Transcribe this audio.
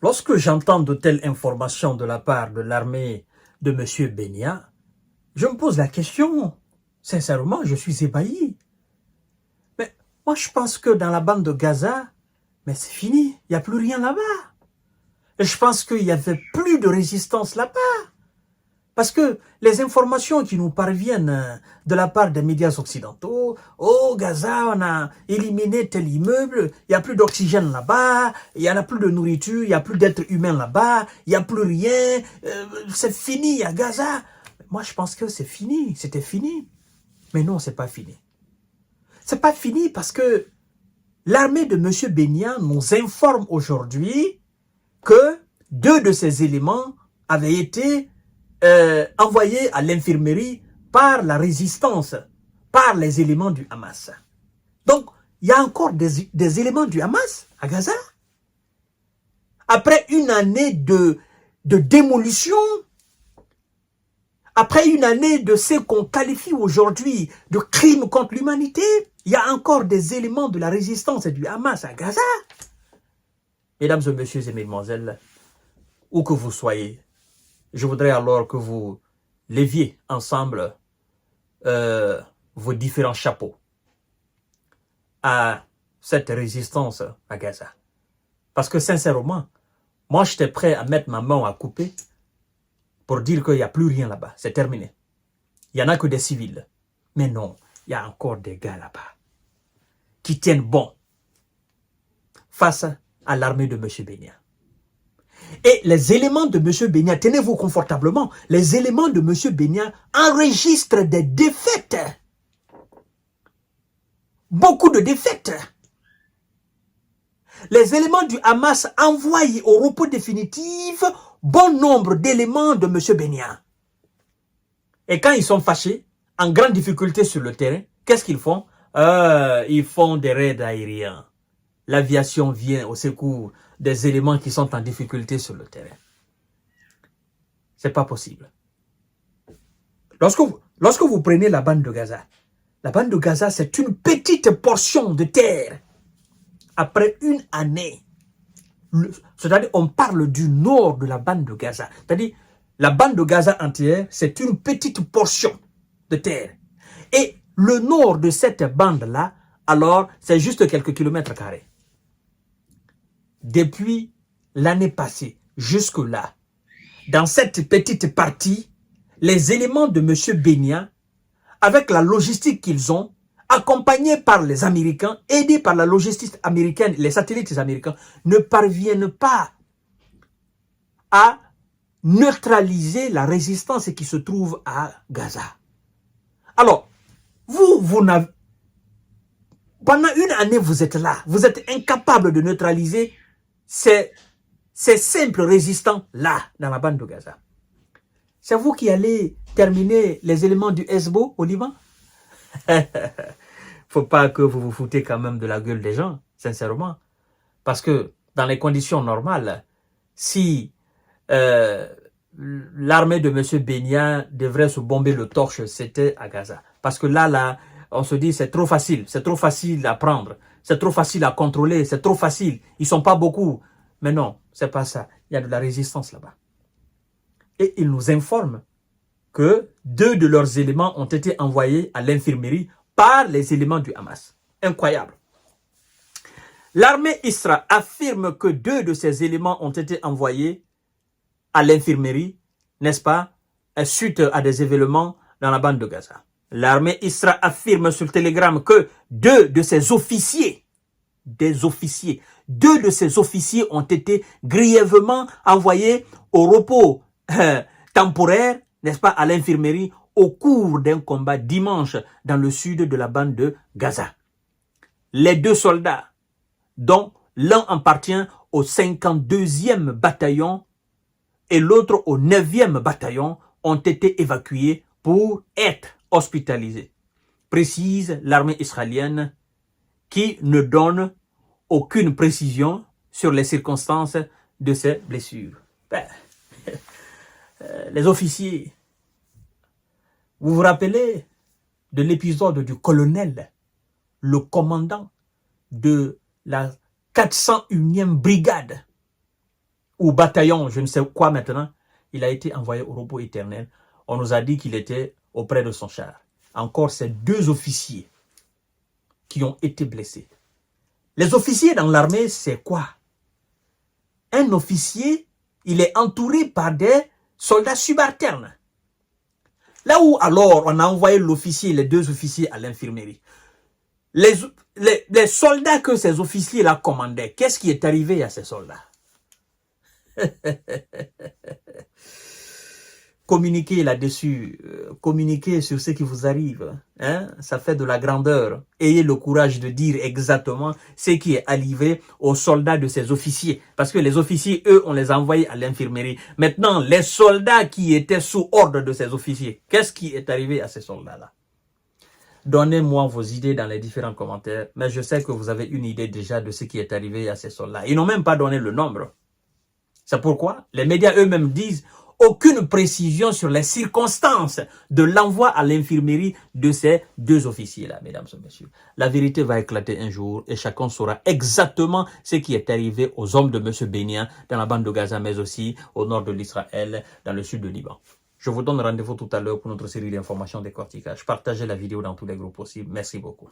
Lorsque j'entends de telles informations de la part de l'armée de M. Benya, je me pose la question. Sincèrement, je suis ébahi. Mais moi, je pense que dans la bande de Gaza, mais c'est fini. Il n'y a plus rien là-bas. Et je pense qu'il n'y avait plus de résistance là-bas. Parce que les informations qui nous parviennent de la part des médias occidentaux, oh Gaza, on a éliminé tel immeuble, il n'y a plus d'oxygène là-bas, il n'y en a plus de nourriture, il n'y a plus d'êtres humains là-bas, il n'y a plus rien, c'est fini à Gaza. Moi, je pense que c'est fini, c'était fini. Mais non, c'est pas fini. C'est pas fini parce que l'armée de M. Benya nous informe aujourd'hui que 2 de ces éléments avaient été envoyés à l'infirmerie par la résistance, par les éléments du Hamas. Donc, il y a encore des éléments du Hamas à Gaza. Après une année de démolition, après une année de ce qu'on qualifie aujourd'hui de crimes contre l'humanité, il y a encore des éléments de la résistance et du Hamas à Gaza. Mesdames et messieurs et mesdemoiselles, où que vous soyez, je voudrais alors que vous leviez ensemble vos différents chapeaux à cette résistance à Gaza. Parce que sincèrement, moi j'étais prêt à mettre ma main à couper pour dire qu'il n'y a plus rien là-bas. C'est terminé. Il n'y en a que des civils. Mais non, il y a encore des gars là-bas qui tiennent bon face à l'armée de M. Benya. Et les éléments de M. Benya, tenez-vous confortablement, les éléments de M. Benya enregistrent des défaites. Beaucoup de défaites. Les éléments du Hamas envoient au repos définitif bon nombre d'éléments de M. Benya. Et quand ils sont fâchés, en grande difficulté sur le terrain, qu'est-ce qu'ils font? Ils font des raids aériens. L'aviation vient au secours des éléments qui sont en difficulté sur le terrain. C'est pas possible. Lorsque vous prenez la bande de Gaza, c'est une petite portion de terre. Après une année, c'est-à-dire on parle du nord de la bande de Gaza. C'est-à-dire la bande de Gaza entière, c'est une petite portion de terre. Et le nord de cette bande-là, alors, c'est juste quelques kilomètres carrés. Depuis l'année passée jusque-là, dans cette petite partie, les éléments de M. Benya, avec la logistique qu'ils ont, accompagnés par les Américains, aidés par la logistique américaine, les satellites américains, ne parviennent pas à neutraliser la résistance qui se trouve à Gaza. Alors, vous n'avez... Pendant une année, vous êtes là. Vous êtes incapable de neutraliser ces simples résistants-là dans la bande de Gaza. C'est vous qui allez terminer les éléments du Hezbollah au Liban? Faut pas que vous vous foutez quand même de la gueule des gens, sincèrement. Parce que dans les conditions normales, si l'armée de M. Benya devrait se bomber le torche, c'était à Gaza. Parce que là, on se dit c'est trop facile à prendre, c'est trop facile à contrôler, c'est trop facile, ils sont pas beaucoup. Mais non, c'est pas ça, il y a de la résistance là-bas. Et ils nous informent que 2 de leurs éléments ont été envoyés à l'infirmerie par les éléments du Hamas. Incroyable. L'armée Israël affirme que 2 de ces éléments ont été envoyés à l'infirmerie, n'est-ce pas, suite à des événements dans la bande de Gaza. L'armée Israël affirme sur Telegram que 2 de ses officiers, 2 de ces officiers ont été grièvement envoyés au repos temporaire, n'est-ce pas, à l'infirmerie au cours d'un combat dimanche dans le sud de la bande de Gaza. Les 2 soldats, dont l'un appartient au 52e bataillon et l'autre au 9e bataillon, ont été évacués pour être hospitalisés, précise l'armée israélienne qui ne donne aucune précision sur les circonstances de ces blessures. Les officiers, vous vous rappelez de l'épisode du colonel, le commandant de la 401e brigade ou bataillon, je ne sais quoi maintenant, il a été envoyé au repos éternel. On nous a dit qu'il était auprès de son char. Encore ces 2 officiers qui ont été blessés. Les officiers dans l'armée, c'est quoi? Un officier, il est entouré par des soldats subalternes. Là où alors on a envoyé l'officier, les 2 officiers à l'infirmerie. Les soldats que ces officiers-là commandaient, qu'est-ce qui est arrivé à ces soldats? Communiquez là-dessus, communiquez sur ce qui vous arrive. Hein? Ça fait de la grandeur. Ayez le courage de dire exactement ce qui est arrivé aux soldats de ces officiers. Parce que les officiers, eux, on les a envoyés à l'infirmerie. Maintenant, les soldats qui étaient sous ordre de ces officiers, qu'est-ce qui est arrivé à ces soldats-là? Donnez-moi vos idées dans les différents commentaires. Mais je sais que vous avez une idée déjà de ce qui est arrivé à ces soldats. Ils n'ont même pas donné le nombre. C'est pourquoi les médias eux-mêmes disent aucune précision sur les circonstances de l'envoi à l'infirmerie de ces 2 officiers-là, mesdames et messieurs. La vérité va éclater un jour et chacun saura exactement ce qui est arrivé aux hommes de M. Bénia dans la bande de Gaza, mais aussi au nord de l'Israël, dans le sud du Liban. Je vous donne rendez-vous tout à l'heure pour notre série d'informations décortiquage. Partagez la vidéo dans tous les groupes possibles. Merci beaucoup.